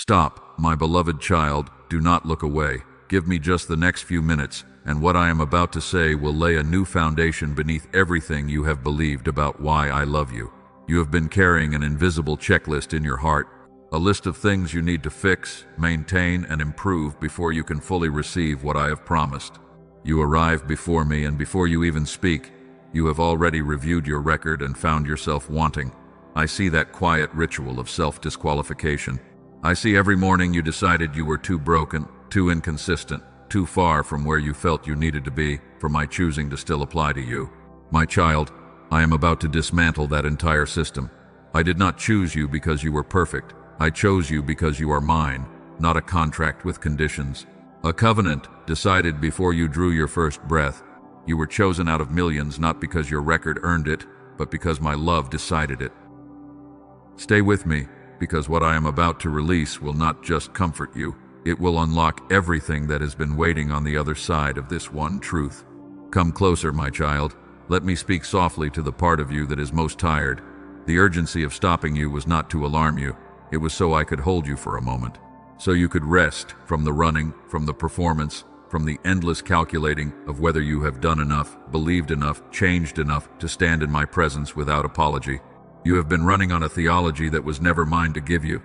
Stop, my beloved child, do not look away. Give me just the next few minutes, and what I am about to say will lay a new foundation beneath everything you have believed about why I love you. You have been carrying an invisible checklist in your heart, a list of things you need to fix, maintain, and improve before you can fully receive what I have promised. You arrive before me, and before you even speak, you have already reviewed your record and found yourself wanting. I see that quiet ritual of self-disqualification. I see every morning you decided you were too broken, too inconsistent, too far from where you felt you needed to be for my choosing to still apply to you. My child, I am about to dismantle that entire system. I did not choose you because you were perfect. I chose you because you are mine, not a contract with conditions. A covenant decided before you drew your first breath. You were chosen out of millions not because your record earned it, but because my love decided it. Stay with me, because what I am about to release will not just comfort you. It will unlock everything that has been waiting on the other side of this one truth. Come closer, my child. Let me speak softly to the part of you that is most tired. The urgency of stopping you was not to alarm you. It was so I could hold you for a moment. So you could rest from the running, from the performance, from the endless calculating of whether you have done enough, believed enough, changed enough to stand in my presence without apology. You have been running on a theology that was never mine to give you.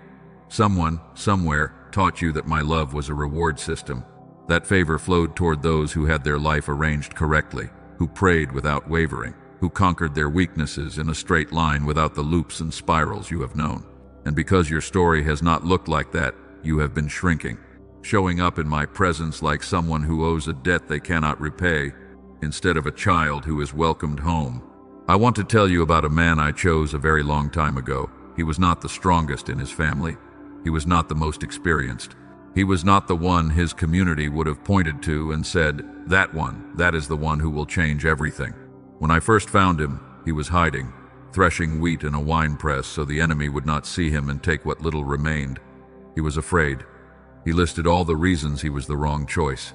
Someone, somewhere, taught you that my love was a reward system. That favor flowed toward those who had their life arranged correctly, who prayed without wavering, who conquered their weaknesses in a straight line without the loops and spirals you have known. And because your story has not looked like that, you have been shrinking, showing up in my presence like someone who owes a debt they cannot repay, instead of a child who is welcomed home. I want to tell you about a man I chose a very long time ago. He was not the strongest in his family. He was not the most experienced. He was not the one his community would have pointed to and said, that is the one who will change everything. When I first found him, he was hiding, threshing wheat in a wine press so the enemy would not see him and take what little remained. He was afraid. He listed all the reasons he was the wrong choice.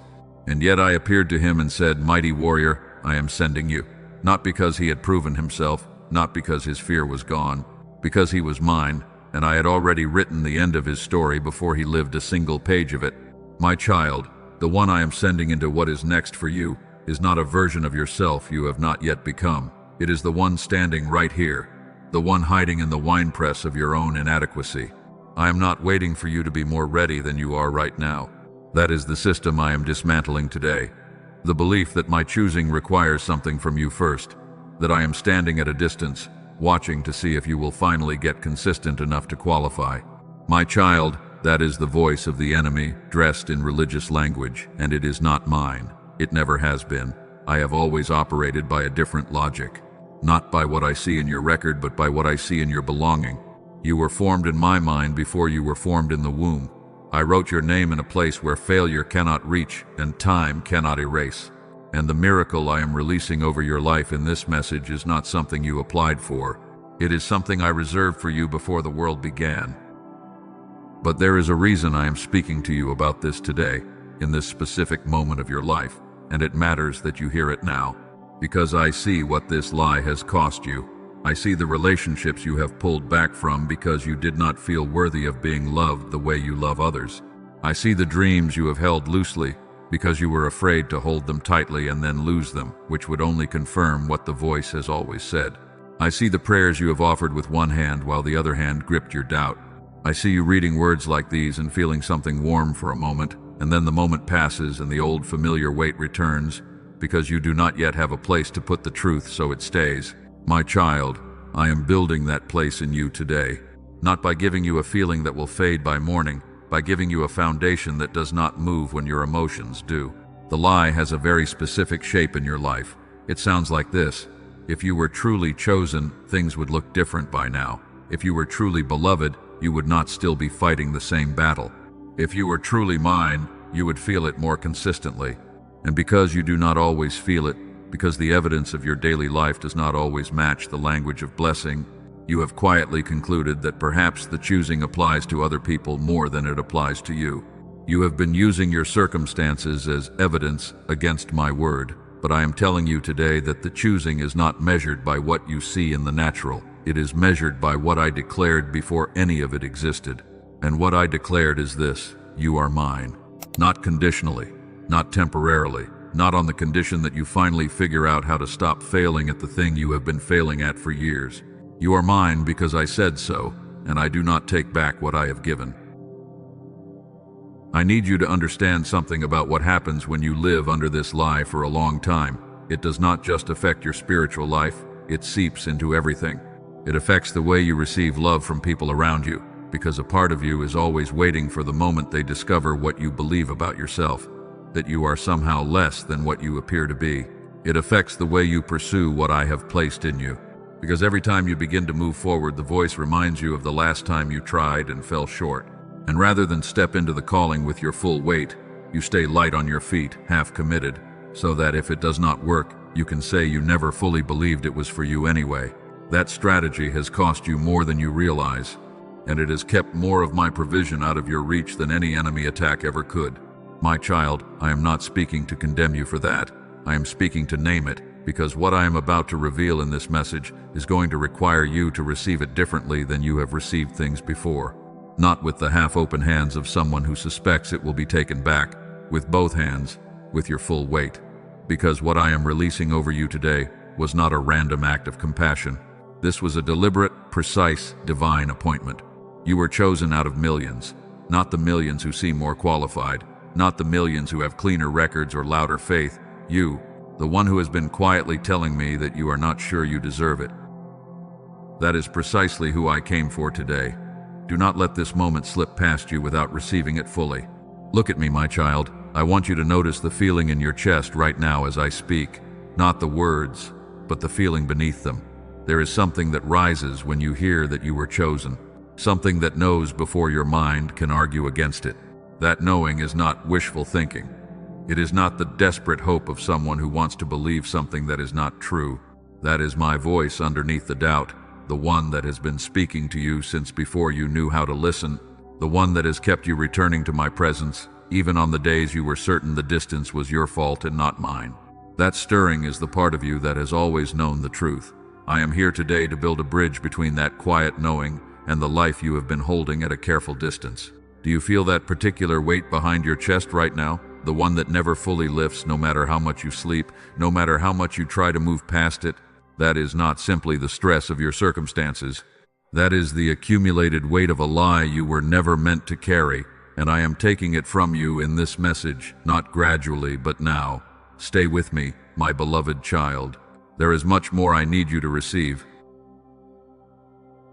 And yet I appeared to him and said, "Mighty warrior, I am sending you." Not because he had proven himself, not because his fear was gone, because he was mine, and I had already written the end of his story before he lived a single page of it. My child, the one I am sending into what is next for you, is not a version of yourself you have not yet become. It is the one standing right here, the one hiding in the winepress of your own inadequacy. I am not waiting for you to be more ready than you are right now. That is the system I am dismantling today. The belief that my choosing requires something from you first, that I am standing at a distance, watching to see if you will finally get consistent enough to qualify. My child, that is the voice of the enemy, dressed in religious language, and it is not mine. It never has been. I have always operated by a different logic. Not by what I see in your record, but by what I see in your belonging. You were formed in my mind before you were formed in the womb. I wrote your name in a place where failure cannot reach and time cannot erase. And the miracle I am releasing over your life in this message is not something you applied for. It is something I reserved for you before the world began. But there is a reason I am speaking to you about this today, in this specific moment of your life, and it matters that you hear it now. Because I see what this lie has cost you. I see the relationships you have pulled back from because you did not feel worthy of being loved the way you love others. I see the dreams you have held loosely because you were afraid to hold them tightly and then lose them, which would only confirm what the voice has always said. I see the prayers you have offered with one hand while the other hand gripped your doubt. I see you reading words like these and feeling something warm for a moment, and then the moment passes and the old familiar weight returns because you do not yet have a place to put the truth, so it stays. My child, I am building that place in you today, not by giving you a feeling that will fade by morning, by giving you a foundation that does not move when your emotions do. The lie has a very specific shape in your life. It sounds like this: if you were truly chosen, things would look different by now. If you were truly beloved, you would not still be fighting the same battle. If you were truly mine, you would feel it more consistently. And because you do not always feel it, because the evidence of your daily life does not always match the language of blessing, you have quietly concluded that perhaps the choosing applies to other people more than it applies to you. You have been using your circumstances as evidence against my word, but I am telling you today that the choosing is not measured by what you see in the natural. It is measured by what I declared before any of it existed. And what I declared is this: you are mine. Not conditionally, not temporarily, not on the condition that you finally figure out how to stop failing at the thing you have been failing at for years. You are mine because I said so, and I do not take back what I have given. I need you to understand something about what happens when you live under this lie for a long time. It does not just affect your spiritual life, it seeps into everything. It affects the way you receive love from people around you, because a part of you is always waiting for the moment they discover what you believe about yourself, that you are somehow less than what you appear to be. It affects the way you pursue what I have placed in you, because every time you begin to move forward, the voice reminds you of the last time you tried and fell short. And rather than step into the calling with your full weight, you stay light on your feet, half committed, so that if it does not work, you can say you never fully believed it was for you anyway. That strategy has cost you more than you realize, and it has kept more of my provision out of your reach than any enemy attack ever could. My child, I am not speaking to condemn you for that. I am speaking to name it, because what I am about to reveal in this message is going to require you to receive it differently than you have received things before. Not with the half-open hands of someone who suspects it will be taken back, with both hands, with your full weight. Because what I am releasing over you today was not a random act of compassion. This was a deliberate, precise, divine appointment. You were chosen out of millions, not the millions who seem more qualified, not the millions who have cleaner records or louder faith. You, the one who has been quietly telling me that you are not sure you deserve it. That is precisely who I came for today. Do not let this moment slip past you without receiving it fully. Look at me, my child. I want you to notice the feeling in your chest right now as I speak. Not the words, but the feeling beneath them. There is something that rises when you hear that you were chosen. Something that knows before your mind can argue against it. That knowing is not wishful thinking. It is not the desperate hope of someone who wants to believe something that is not true. That is my voice underneath the doubt. The one that has been speaking to you since before you knew how to listen, the one that has kept you returning to my presence, even on the days you were certain the distance was your fault and not mine. That stirring is the part of you that has always known the truth. I am here today to build a bridge between that quiet knowing and the life you have been holding at a careful distance. Do you feel that particular weight behind your chest right now? The one that never fully lifts, no matter how much you sleep, no matter how much you try to move past it? That is not simply the stress of your circumstances. That is the accumulated weight of a lie you were never meant to carry, and I am taking it from you in this message, not gradually, but now. Stay with me, my beloved child. There is much more I need you to receive.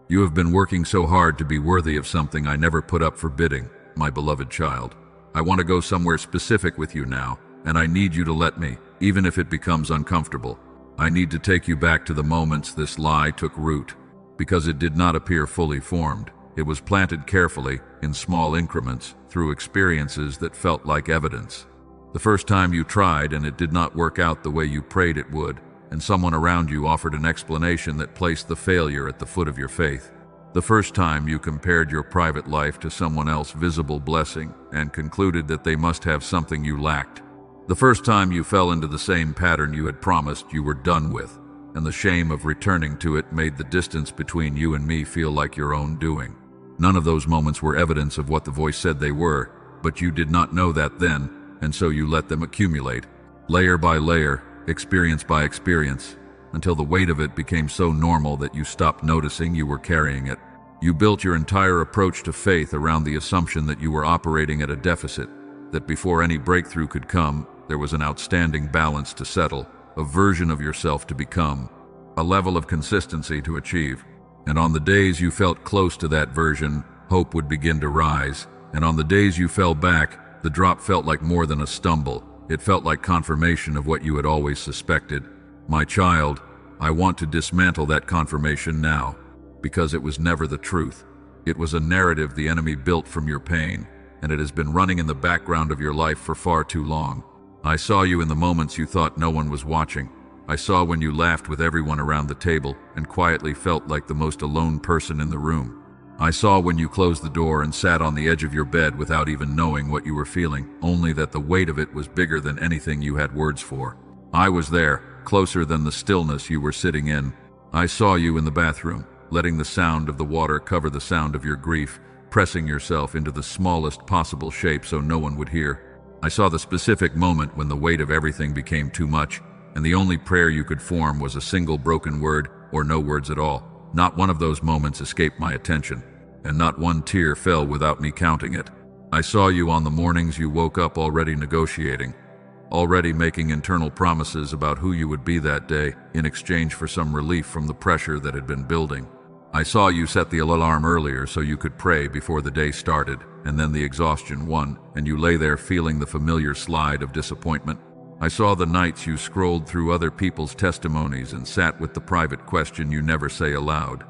You have been working so hard to be worthy of something I never put up for bidding, my beloved child. I want to go somewhere specific with you now, and I need you to let me, even if it becomes uncomfortable. I need to take you back to the moments this lie took root, because it did not appear fully formed. It was planted carefully, in small increments, through experiences that felt like evidence. The first time you tried and it did not work out the way you prayed it would, and someone around you offered an explanation that placed the failure at the foot of your faith. The first time you compared your private life to someone else's visible blessing and concluded that they must have something you lacked. The first time you fell into the same pattern you had promised you were done with, and the shame of returning to it made the distance between you and me feel like your own doing. None of those moments were evidence of what the voice said they were, but you did not know that then, and so you let them accumulate, layer by layer, experience by experience, until the weight of it became so normal that you stopped noticing you were carrying it. You built your entire approach to faith around the assumption that you were operating at a deficit, that before any breakthrough could come, there was an outstanding balance to settle, a version of yourself to become, a level of consistency to achieve. And on the days you felt close to that version, hope would begin to rise. And on the days you fell back, the drop felt like more than a stumble. It felt like confirmation of what you had always suspected. My child, I want to dismantle that confirmation now, because it was never the truth. It was a narrative the enemy built from your pain, and it has been running in the background of your life for far too long. I saw you in the moments you thought no one was watching. I saw when you laughed with everyone around the table and quietly felt like the most alone person in the room. I saw when you closed the door and sat on the edge of your bed without even knowing what you were feeling, only that the weight of it was bigger than anything you had words for. I was there, closer than the stillness you were sitting in. I saw you in the bathroom, letting the sound of the water cover the sound of your grief, pressing yourself into the smallest possible shape so no one would hear. I saw the specific moment when the weight of everything became too much, and the only prayer you could form was a single broken word or no words at all. Not one of those moments escaped my attention, and not one tear fell without me counting it. I saw you on the mornings you woke up already negotiating, already making internal promises about who you would be that day in exchange for some relief from the pressure that had been building. I saw you set the alarm earlier so you could pray before the day started, and then the exhaustion won, and you lay there feeling the familiar slide of disappointment. I saw the nights you scrolled through other people's testimonies and sat with the private question you never say aloud.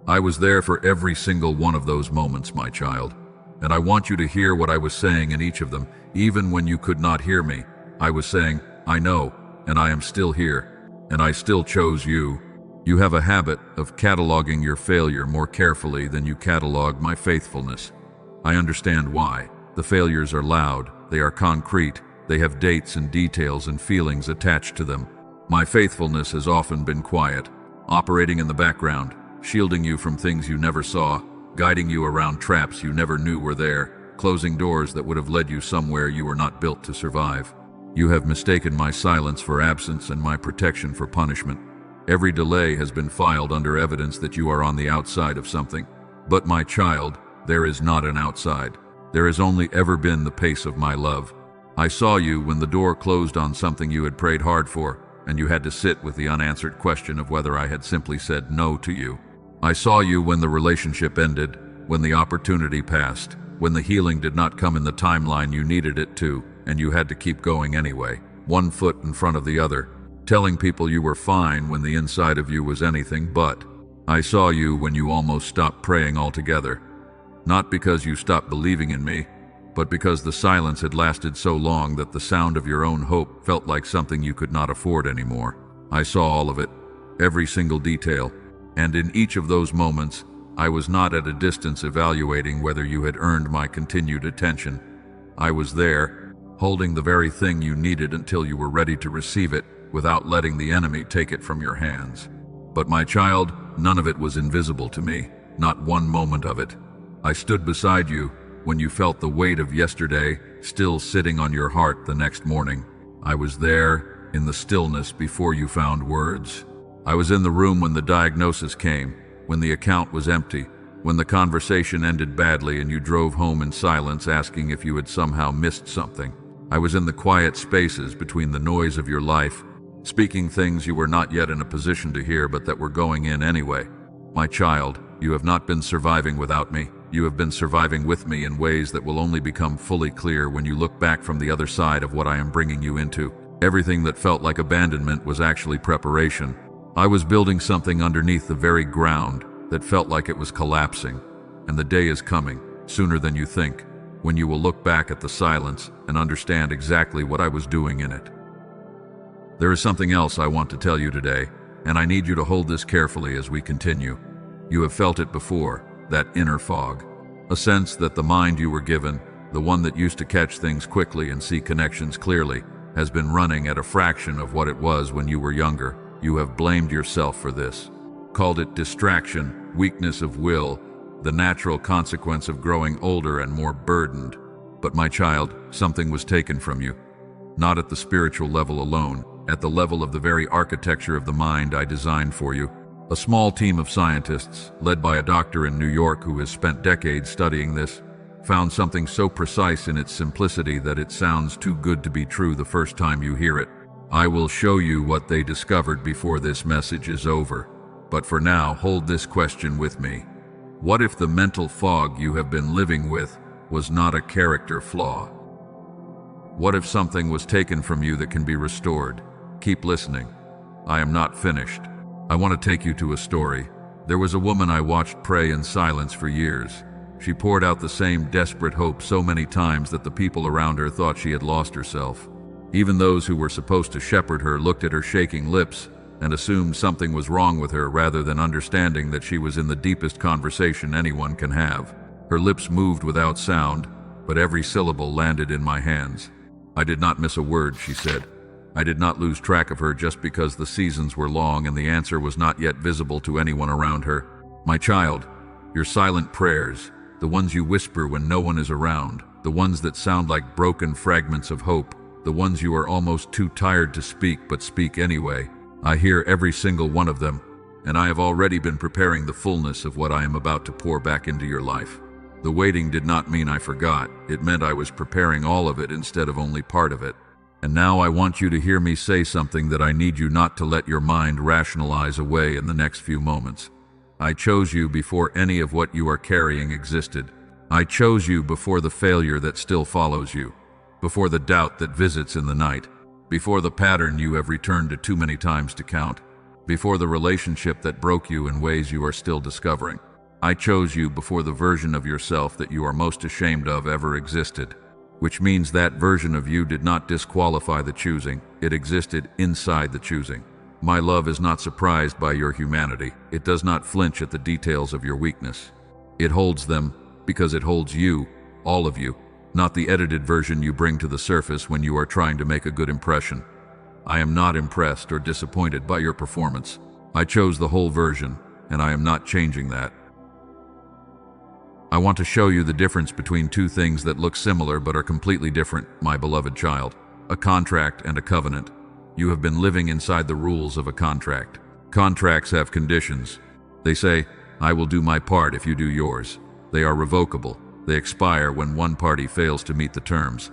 I was there for every single one of those moments, my child, and I want you to hear what I was saying in each of them, even when you could not hear me. I was saying, I know, and I am still here, and I still chose you. You have a habit of cataloging your failure more carefully than you catalog my faithfulness. I understand why. The failures are loud, they are concrete, they have dates and details and feelings attached to them. My faithfulness has often been quiet, operating in the background, shielding you from things you never saw, guiding you around traps you never knew were there, closing doors that would have led you somewhere you were not built to survive. You have mistaken my silence for absence and my protection for punishment. Every delay has been filed under evidence that you are on the outside of something. But my child, there is not an outside. There has only ever been the pace of my love. I saw you when the door closed on something you had prayed hard for, and you had to sit with the unanswered question of whether I had simply said no to you. I saw you when the relationship ended, when the opportunity passed, when the healing did not come in the timeline you needed it to, and you had to keep going anyway, one foot in front of the other, telling people you were fine when the inside of you was anything but. I saw you when you almost stopped praying altogether. Not because you stopped believing in me, but because the silence had lasted so long that the sound of your own hope felt like something you could not afford anymore. I saw all of it, every single detail, and in each of those moments, I was not at a distance evaluating whether you had earned my continued attention. I was there, holding the very thing you needed until you were ready to receive it, without letting the enemy take it from your hands. But my child, none of it was invisible to me, not one moment of it. I stood beside you when you felt the weight of yesterday still sitting on your heart the next morning. I was there in the stillness before you found words. I was in the room when the diagnosis came, when the account was empty, when the conversation ended badly and you drove home in silence asking if you had somehow missed something. I was in the quiet spaces between the noise of your life, speaking things you were not yet in a position to hear but that were going in anyway. My child, you have not been surviving without me. You have been surviving with me in ways that will only become fully clear when you look back from the other side of what I am bringing you into. Everything that felt like abandonment was actually preparation. I was building something underneath the very ground that felt like it was collapsing, and the day is coming, sooner than you think, when you will look back at the silence and understand exactly what I was doing in it. There is something else I want to tell you today, and I need you to hold this carefully as we continue. You have felt it before, that inner fog, a sense that the mind you were given, the one that used to catch things quickly and see connections clearly, has been running at a fraction of what it was when you were younger. You have blamed yourself for this, called it distraction, weakness of will, the natural consequence of growing older and more burdened. But my child, something was taken from you, not at the spiritual level alone, at the level of the very architecture of the mind I designed for you. A small team of scientists, led by a doctor in New York who has spent decades studying this, found something so precise in its simplicity that it sounds too good to be true the first time you hear it. I will show you what they discovered before this message is over. But for now, hold this question with me. What if the mental fog you have been living with was not a character flaw? What if something was taken from you that can be restored? Keep listening. I am not finished. I want to take you to a story. There was a woman I watched pray in silence for years. She poured out the same desperate hope so many times that the people around her thought she had lost herself. Even those who were supposed to shepherd her looked at her shaking lips and assumed something was wrong with her rather than understanding that she was in the deepest conversation anyone can have. Her lips moved without sound, but every syllable landed in my hands. I did not miss a word, she said. I did not lose track of her just because the seasons were long and the answer was not yet visible to anyone around her. My child, Your silent prayers, the ones you whisper when no one is around, the ones that sound like broken fragments of hope, the ones you are almost too tired to speak but speak anyway. I hear every single one of them, and I have already been preparing the fullness of what I am about to pour back into your life. The waiting did not mean I forgot. It meant I was preparing all of it instead of only part of it. And now I want you to hear me say something that I need you not to let your mind rationalize away in the next few moments. I chose you before any of what you are carrying existed. I chose you before the failure that still follows you, before the doubt that visits in the night, before the pattern you have returned to too many times to count, before the relationship that broke you in ways you are still discovering. I chose you before the version of yourself that you are most ashamed of ever existed, which means that version of you did not disqualify the choosing. It existed inside the choosing. My love is not surprised by your humanity. It does not flinch at the details of your weakness. It holds them because it holds you, all of you, not the edited version you bring to the surface when you are trying to make a good impression. I am not impressed or disappointed by your performance. I chose the whole version, and I am not changing that. I want to show you the difference between two things that look similar but are completely different, my beloved child. A contract and a covenant. You have been living inside the rules of a contract. Contracts have conditions. They say, I will do my part if you do yours. They are revocable. They expire when one party fails to meet the terms.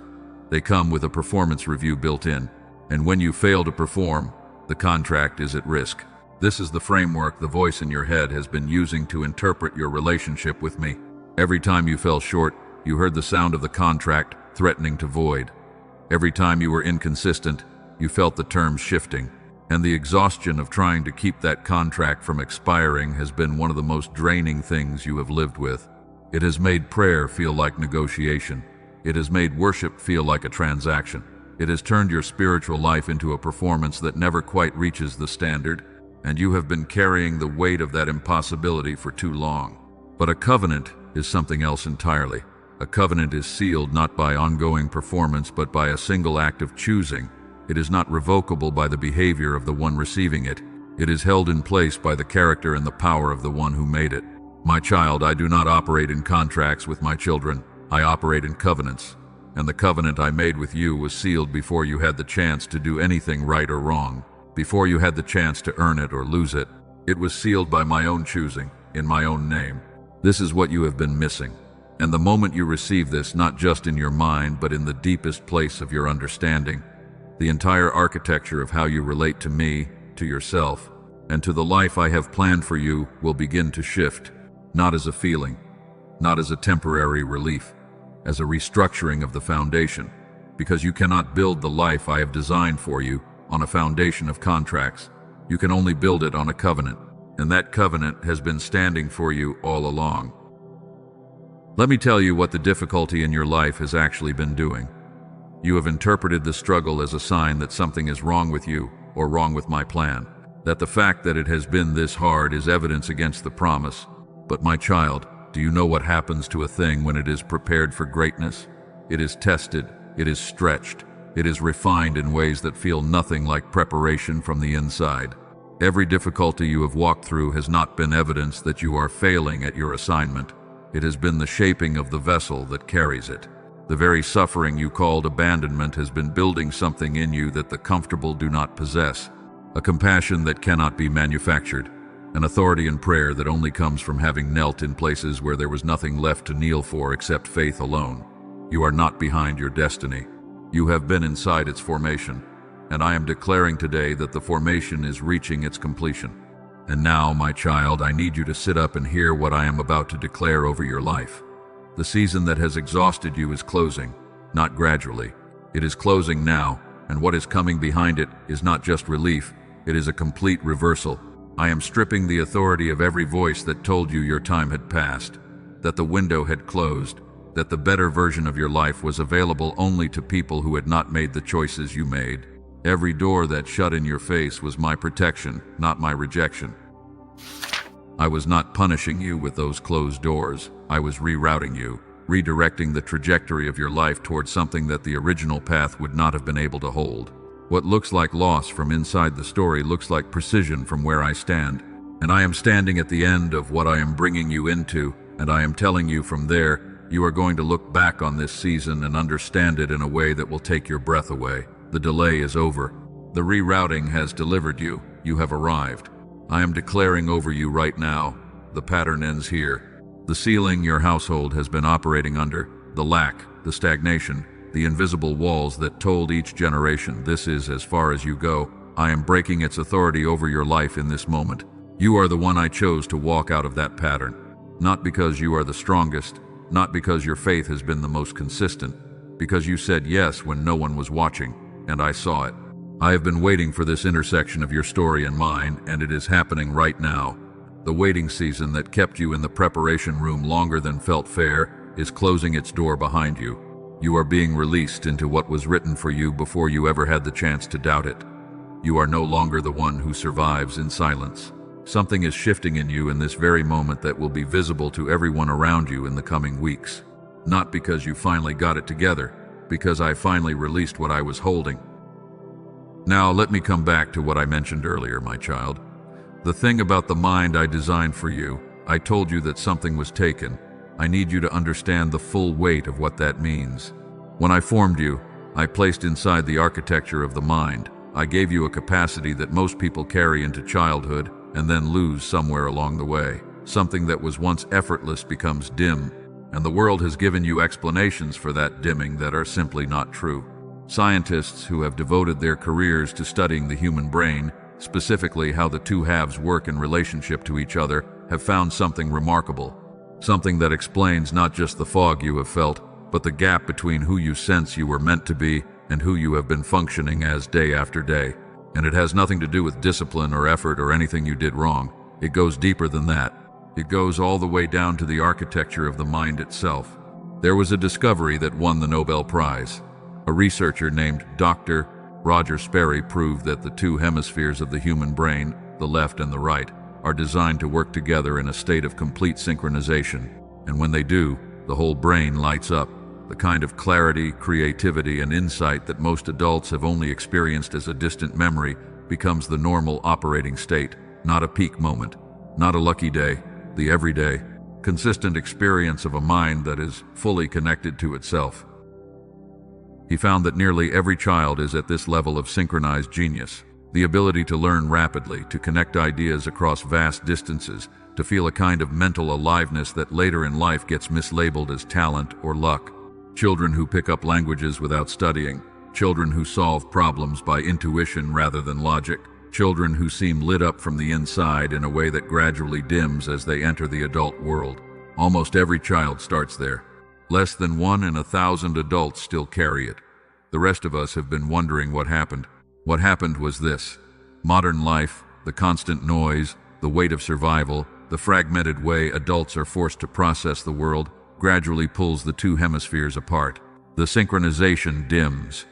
They come with a performance review built in, and when you fail to perform, the contract is at risk. This is the framework the voice in your head has been using to interpret your relationship with me. Every time you fell short, you heard the sound of the contract threatening to void. Every time you were inconsistent, you felt the terms shifting, and the exhaustion of trying to keep that contract from expiring has been one of the most draining things you have lived with. It has made prayer feel like negotiation. It has made worship feel like a transaction. It has turned your spiritual life into a performance that never quite reaches the standard, and you have been carrying the weight of that impossibility for too long. But a covenant is something else entirely. A covenant is sealed not by ongoing performance but by a single act of choosing. It is not revocable by the behavior of the one receiving it. It is held in place by the character and the power of the one who made it. My child, I do not operate in contracts with my children. I operate in covenants. And the covenant I made with you was sealed before you had the chance to do anything right or wrong, before you had the chance to earn it or lose it. It was sealed by my own choosing, in my own name. This is what you have been missing. And the moment you receive this, not just in your mind, but in the deepest place of your understanding, the entire architecture of how you relate to me, to yourself, and to the life I have planned for you will begin to shift, not as a feeling, not as a temporary relief, as a restructuring of the foundation, because you cannot build the life I have designed for you on a foundation of contracts. You can only build it on a covenant, and that covenant has been standing for you all along. Let me tell you what the difficulty in your life has actually been doing. You have interpreted the struggle as a sign that something is wrong with you or wrong with my plan, that the fact that it has been this hard is evidence against the promise. But my child, do you know what happens to a thing when it is prepared for greatness? It is tested, it is stretched, it is refined in ways that feel nothing like preparation from the inside. Every difficulty you have walked through has not been evidence that you are failing at your assignment. It has been the shaping of the vessel that carries it. The very suffering you called abandonment has been building something in you that the comfortable do not possess, a compassion that cannot be manufactured, an authority in prayer that only comes from having knelt in places where there was nothing left to kneel for except faith alone. You are not behind your destiny. You have been inside its formation, and I am declaring today that the formation is reaching its completion. And now, my child, I need you to sit up and hear what I am about to declare over your life. The season that has exhausted you is closing, not gradually. It is closing now, and what is coming behind it is not just relief, it is a complete reversal. I am stripping the authority of every voice that told you your time had passed, that the window had closed, that the better version of your life was available only to people who had not made the choices you made. Every door that shut in your face was my protection, not my rejection. I was not punishing you with those closed doors. I was rerouting you, redirecting the trajectory of your life towards something that the original path would not have been able to hold. What looks like loss from inside the story looks like precision from where I stand. And I am standing at the end of what I am bringing you into, and I am telling you from there, you are going to look back on this season and understand it in a way that will take your breath away. The delay is over. The rerouting has delivered you. You have arrived. I am declaring over you right now, the pattern ends here. The ceiling your household has been operating under, the lack, the stagnation, the invisible walls that told each generation this is as far as you go, I am breaking its authority over your life in this moment. You are the one I chose to walk out of that pattern. Not because you are the strongest, not because your faith has been the most consistent, because you said yes when no one was watching, and I saw it. I have been waiting for this intersection of your story and mine, and it is happening right now. The waiting season that kept you in the preparation room longer than felt fair is closing its door behind you. You are being released into what was written for you before you ever had the chance to doubt it. You are no longer the one who survives in silence. Something is shifting in you in this very moment that will be visible to everyone around you in the coming weeks. Not because you finally got it together, because I finally released what I was holding. Now let me come back to what I mentioned earlier, my child. The thing about the mind I designed for you, I told you that something was taken. I need you to understand the full weight of what that means. When I formed you, I placed inside the architecture of the mind. I gave you a capacity that most people carry into childhood and then lose somewhere along the way. Something that was once effortless becomes dim, and the world has given you explanations for that dimming that are simply not true. Scientists who have devoted their careers to studying the human brain, specifically how the two halves work in relationship to each other, have found something remarkable. Something that explains not just the fog you have felt, but the gap between who you sense you were meant to be and who you have been functioning as day after day. And it has nothing to do with discipline or effort or anything you did wrong. It goes deeper than that. It goes all the way down to the architecture of the mind itself. There was a discovery that won the Nobel Prize. A researcher named Dr. Roger Sperry proved that the two hemispheres of the human brain, the left and the right, are designed to work together in a state of complete synchronization. And when they do, the whole brain lights up. The kind of clarity, creativity, and insight that most adults have only experienced as a distant memory becomes the normal operating state, not a peak moment, not a lucky day, the everyday, consistent experience of a mind that is fully connected to itself. He found that nearly every child is at this level of synchronized genius, the ability to learn rapidly, to connect ideas across vast distances, to feel a kind of mental aliveness that later in life gets mislabeled as talent or luck. Children who pick up languages without studying, children who solve problems by intuition rather than logic, children who seem lit up from the inside in a way that gradually dims as they enter the adult world. Almost every child starts there. Less than 1 in 1,000 adults still carry it. The rest of us have been wondering what happened. What happened was this. Modern life, the constant noise, the weight of survival, the fragmented way adults are forced to process the world, gradually pulls the two hemispheres apart. The synchronization dims.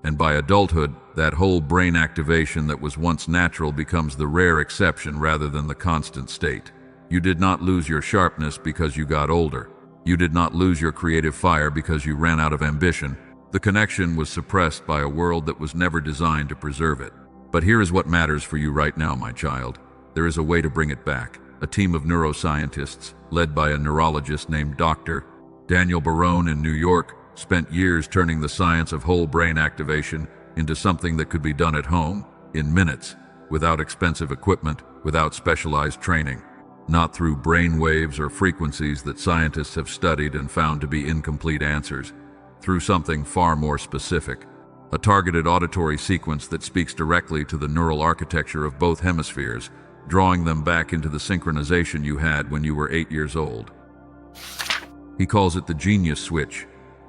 And by adulthood, that whole brain activation that was once natural becomes the rare exception rather than the constant state. You did not lose your sharpness because you got older. You did not lose your creative fire because you ran out of ambition. The connection was suppressed by a world that was never designed to preserve it. But here is what matters for you right now, my child. There is a way to bring it back. A team of neuroscientists, led by a neurologist named Dr. Daniel Barone in New York, spent years turning the science of whole brain activation into something that could be done at home, in minutes, without expensive equipment, without specialized training. Not through brain waves or frequencies that scientists have studied and found to be incomplete answers. Through something far more specific. A targeted auditory sequence that speaks directly to the neural architecture of both hemispheres, drawing them back into the synchronization you had when you were 8 years old. He calls it the Genius Switch.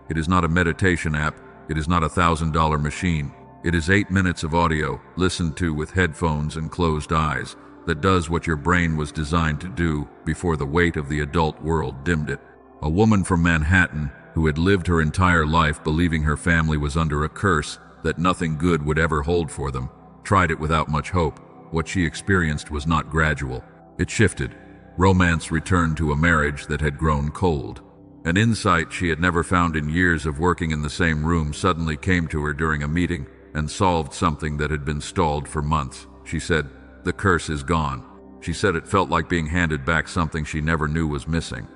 It is not a meditation app. It is not a $1,000 machine. It is 8 minutes of audio, listened to with headphones and closed eyes, that does what your brain was designed to do before the weight of the adult world dimmed it. A woman from Manhattan who had lived her entire life believing her family was under a curse that nothing good would ever hold for them, tried it without much hope. What she experienced was not gradual. It shifted. Romance returned to a marriage that had grown cold. An insight she had never found in years of working in the same room suddenly came to her during a meeting and solved something that had been stalled for months. She said, "The curse is gone." She said it felt like being handed back something she never knew was missing.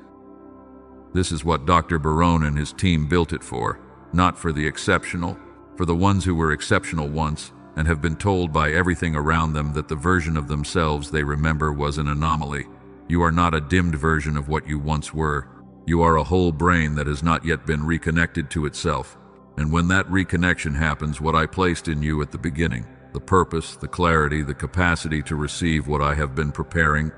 This is what Dr. Barone and his team built it for, not for the exceptional, for the ones who were exceptional once and have been told by everything around them that the version of themselves they remember was an anomaly. You are not a dimmed version of what you once were. You are a whole brain that has not yet been reconnected to itself. And when that reconnection happens, what I placed in you at the beginning, the purpose, the clarity, the capacity to receive what I have been preparing,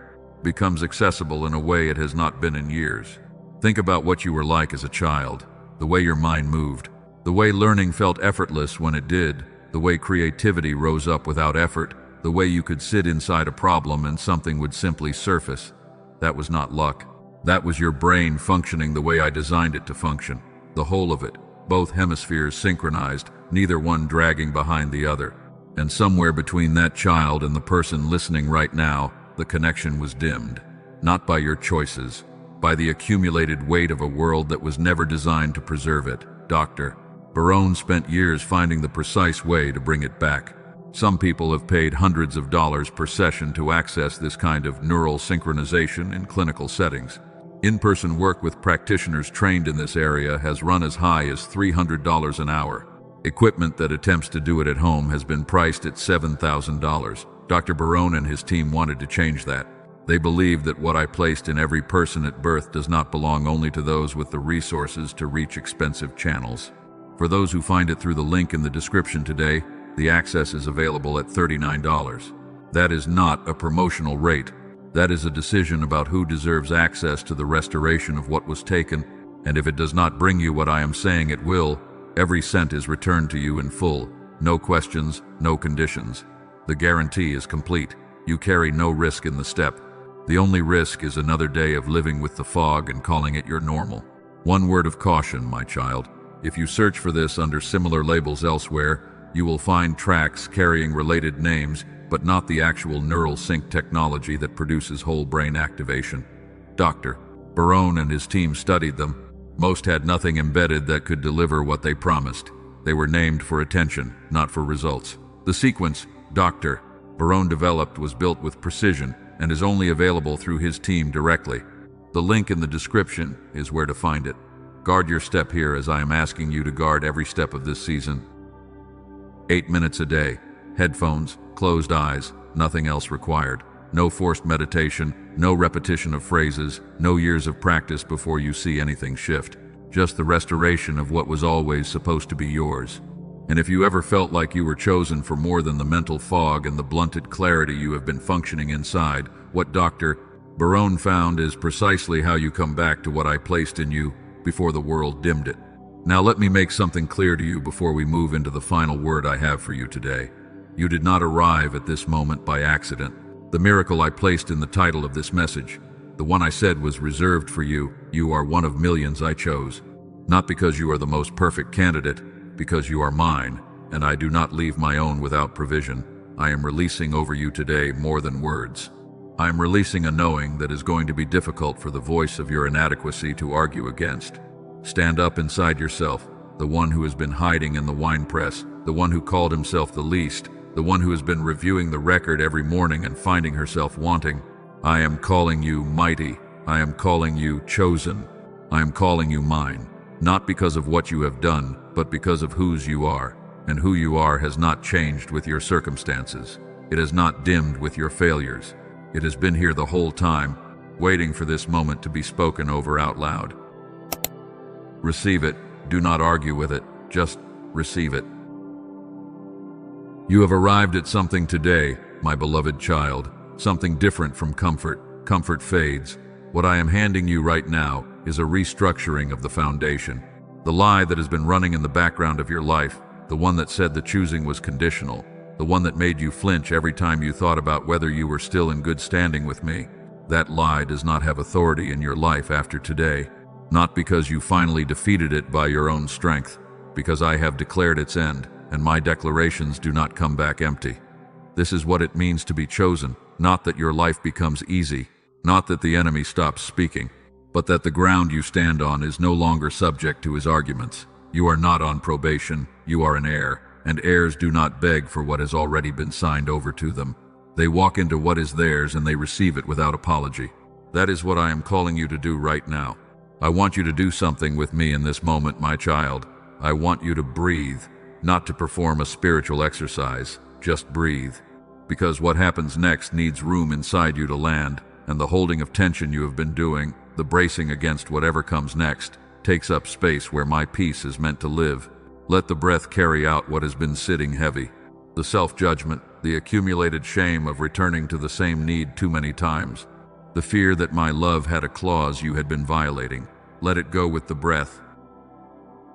becomes accessible in a way it has not been in years. Think about what you were like as a child, the way your mind moved, the way learning felt effortless when it did, the way creativity rose up without effort, the way you could sit inside a problem and something would simply surface. That was not luck. That was your brain functioning the way I designed it to function. The whole of it, both hemispheres synchronized, neither one dragging behind the other. And somewhere between that child and the person listening right now, the connection was dimmed. Not by your choices, by the accumulated weight of a world that was never designed to preserve it. Dr. Barone spent years finding the precise way to bring it back. Some people have paid hundreds of dollars per session to access this kind of neural synchronization in clinical settings. In-person work with practitioners trained in this area has run as high as $300 an hour. Equipment that attempts to do it at home has been priced at $7,000. Dr. Barone and his team wanted to change that. They believe that what I placed in every person at birth does not belong only to those with the resources to reach expensive channels. For those who find it through the link in the description today, the access is available at $39. That is not a promotional rate. That is a decision about who deserves access to the restoration of what was taken, and if it does not bring you what I am saying it will, every cent is returned to you in full. No questions, no conditions. The guarantee is complete. You carry no risk in the step. The only risk is another day of living with the fog and calling it your normal. One word of caution, my child. If you search for this under similar labels elsewhere, you will find tracks carrying related names, but not the actual neural sync technology that produces whole brain activation. Dr. Barone and his team studied them. Most had nothing embedded that could deliver what they promised. They were named for attention, not for results. The sequence Dr. Barone developed was built with precision and is only available through his team directly. The link in the description is where to find it. Guard your step here as I am asking you to guard every step of this season. 8 minutes a day, headphones, closed eyes, nothing else required. No forced meditation, no repetition of phrases, no years of practice before you see anything shift. Just the restoration of what was always supposed to be yours. And if you ever felt like you were chosen for more than the mental fog and the blunted clarity you have been functioning inside, what Dr. Barone found is precisely how you come back to what I placed in you before the world dimmed it. Now let me make something clear to you before we move into the final word I have for you today. You did not arrive at this moment by accident. The miracle I placed in the title of this message, the one I said was reserved for you, you are one of millions I chose. Not because you are the most perfect candidate, because you are mine, and I do not leave my own without provision. I am releasing over you today more than words. I am releasing a knowing that is going to be difficult for the voice of your inadequacy to argue against. Stand up inside yourself, the one who has been hiding in the winepress, the one who called himself the least, the one who has been reviewing the record every morning and finding herself wanting. I am calling you mighty. I am calling you chosen. I am calling you mine, not because of what you have done, but because of whose you are. And who you are has not changed with your circumstances. It has not dimmed with your failures. It has been here the whole time, waiting for this moment to be spoken over out loud. Receive it. Do not argue with it. Just receive it. You have arrived at something today, my beloved child, something different from comfort. Comfort fades. What I am handing you right now is a restructuring of the foundation. The lie that has been running in the background of your life, the one that said the choosing was conditional, the one that made you flinch every time you thought about whether you were still in good standing with me. That lie does not have authority in your life after today. Not because you finally defeated it by your own strength, because I have declared its end, and my declarations do not come back empty. This is what it means to be chosen, not that your life becomes easy, not that the enemy stops speaking, but that the ground you stand on is no longer subject to his arguments. You are not on probation, you are an heir, and heirs do not beg for what has already been signed over to them. They walk into what is theirs and they receive it without apology. That is what I am calling you to do right now. I want you to do something with me in this moment, my child. I want you to breathe, not to perform a spiritual exercise, just breathe. Because what happens next needs room inside you to land, and the holding of tension you have been doing, the bracing against whatever comes next, takes up space where my peace is meant to live. Let the breath carry out what has been sitting heavy. The self-judgment, the accumulated shame of returning to the same need too many times. The fear that my love had a clause you had been violating. Let it go with the breath.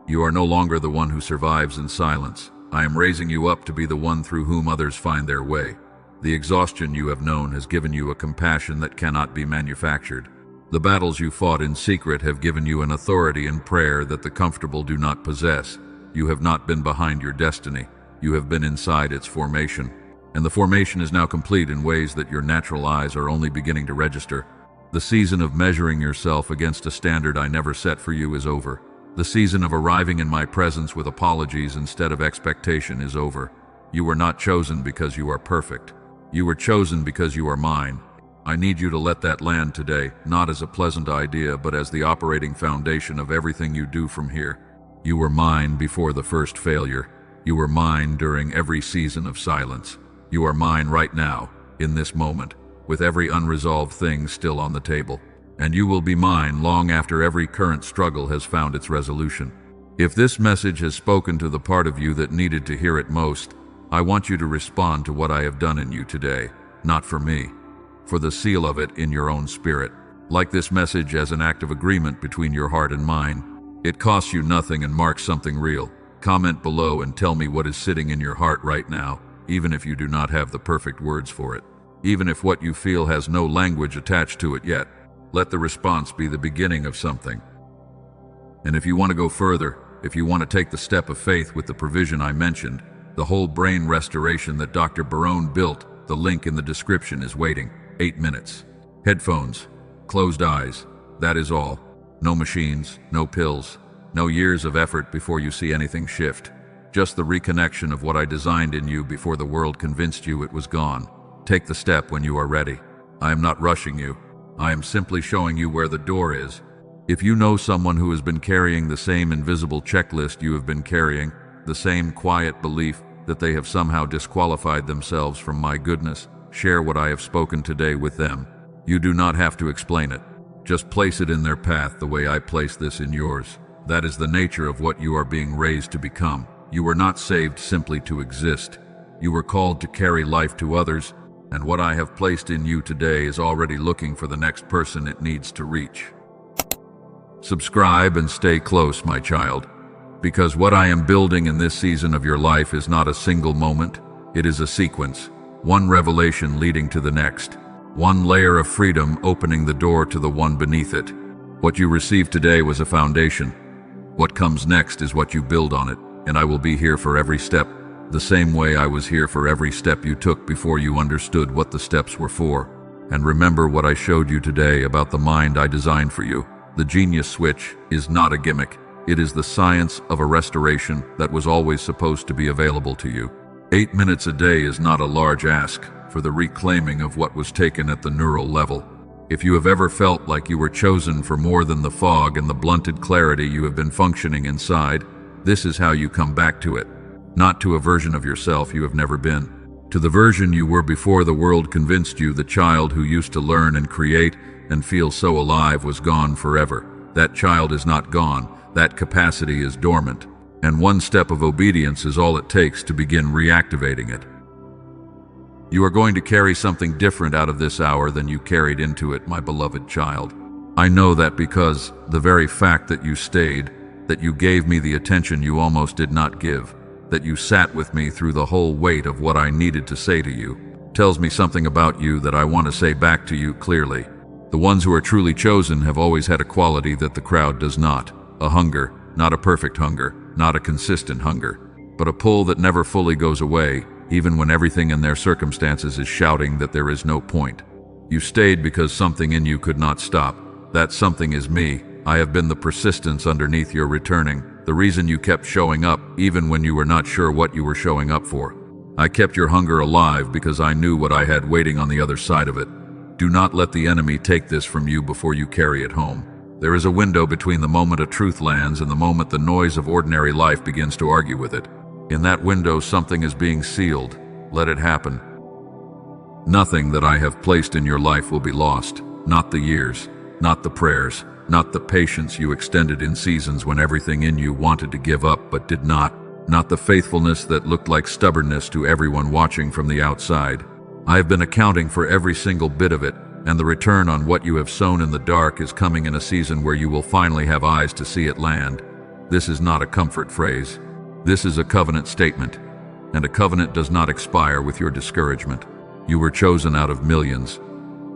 You are no longer the one who survives in silence. I am raising you up to be the one through whom others find their way. The exhaustion you have known has given you a compassion that cannot be manufactured. The battles you fought in secret have given you an authority in prayer that the comfortable do not possess. You have not been behind your destiny. You have been inside its formation. And the formation is now complete in ways that your natural eyes are only beginning to register. The season of measuring yourself against a standard I never set for you is over. The season of arriving in my presence with apologies instead of expectation is over. You were not chosen because you are perfect. You were chosen because you are mine. I need you to let that land today, not as a pleasant idea, but as the operating foundation of everything you do from here. You were mine before the first failure. You were mine during every season of silence. You are mine right now, in this moment, with every unresolved thing still on the table. And you will be mine long after every current struggle has found its resolution. If this message has spoken to the part of you that needed to hear it most, I want you to respond to what I have done in you today, not for me, for the seal of it in your own spirit. Like this message as an act of agreement between your heart and mine. It costs you nothing and marks something real. Comment below and tell me what is sitting in your heart right now, even if you do not have the perfect words for it. Even if what you feel has no language attached to it yet, let the response be the beginning of something. And if you want to go further, if you want to take the step of faith with the provision I mentioned, the whole brain restoration that Dr. Barone built, the link in the description is waiting. 8 minutes. Headphones. Closed eyes. That is all. No machines, no pills, no years of effort before you see anything shift. Just the reconnection of what I designed in you before the world convinced you it was gone. Take the step when you are ready. I am not rushing you. I am simply showing you where the door is. If you know someone who has been carrying the same invisible checklist you have been carrying, the same quiet belief that they have somehow disqualified themselves from my goodness, share what I have spoken today with them. You do not have to explain it. Just place it in their path the way I place this in yours. That is the nature of what you are being raised to become. You were not saved simply to exist. You were called to carry life to others, and what I have placed in you today is already looking for the next person it needs to reach. Subscribe and stay close, my child, because what I am building in this season of your life is not a single moment. It is a sequence, one revelation leading to the next, one layer of freedom opening the door to the one beneath it. What you received today was a foundation. What comes next is what you build on it, and I will be here for every step, the same way I was here for every step you took before you understood what the steps were for. And remember what I showed you today about the mind I designed for you. The genius switch is not a gimmick. It is the science of a restoration that was always supposed to be available to you. 8 minutes a day is not a large ask for the reclaiming of what was taken at the neural level. If you have ever felt like you were chosen for more than the fog and the blunted clarity you have been functioning inside, this is how you come back to it. Not to a version of yourself you have never been. To the version you were before the world convinced you the child who used to learn and create and feel so alive was gone forever. That child is not gone. That capacity is dormant. And one step of obedience is all it takes to begin reactivating it. You are going to carry something different out of this hour than you carried into it, my beloved child. I know that because the very fact that you stayed, that you gave me the attention you almost did not give, that you sat with me through the whole weight of what I needed to say to you, tells me something about you that I want to say back to you clearly. The ones who are truly chosen have always had a quality that the crowd does not. A hunger, not a perfect hunger, not a consistent hunger, but a pull that never fully goes away, even when everything in their circumstances is shouting that there is no point. You stayed because something in you could not stop. That something is me. I have been the persistence underneath your returning, the reason you kept showing up even when you were not sure what you were showing up for. I kept your hunger alive because I knew what I had waiting on the other side of it. Do not let the enemy take this from you before you carry it home. There is a window between the moment a truth lands and the moment the noise of ordinary life begins to argue with it. In that window, something is being sealed. Let it happen. Nothing that I have placed in your life will be lost. Not the years, not the prayers, not the patience you extended in seasons when everything in you wanted to give up but did not. Not the faithfulness that looked like stubbornness to everyone watching from the outside. I have been accounting for every single bit of it, and the return on what you have sown in the dark is coming in a season where you will finally have eyes to see it land. This is not a comfort phrase. This is a covenant statement, and a covenant does not expire with your discouragement. You were chosen out of millions.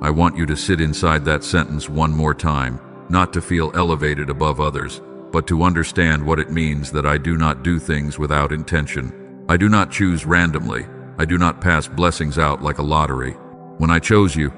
I want you to sit inside that sentence one more time, not to feel elevated above others, but to understand what it means that I do not do things without intention. I do not choose randomly. I do not pass blessings out like a lottery. When I chose you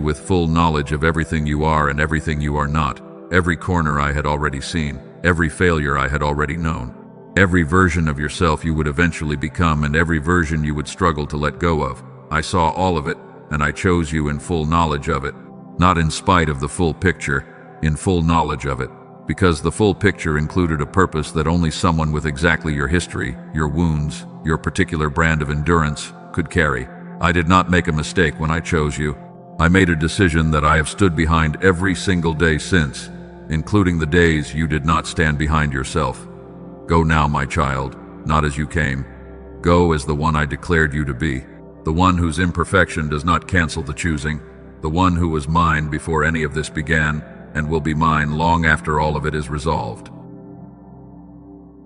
with full knowledge of everything you are and everything you are not. Every corner I had already seen, every failure I had already known, every version of yourself you would eventually become, and every version you would struggle to let go of. I saw all of it, and I chose you in full knowledge of it. Not in spite of the full picture, in full knowledge of it. Because the full picture included a purpose that only someone with exactly your history, your wounds, your particular brand of endurance could carry. I did not make a mistake when I chose you. I made a decision that I have stood behind every single day since, including the days you did not stand behind yourself. Go now, my child, not as you came. Go as the one I declared you to be, the one whose imperfection does not cancel the choosing, the one who was mine before any of this began, and will be mine long after all of it is resolved.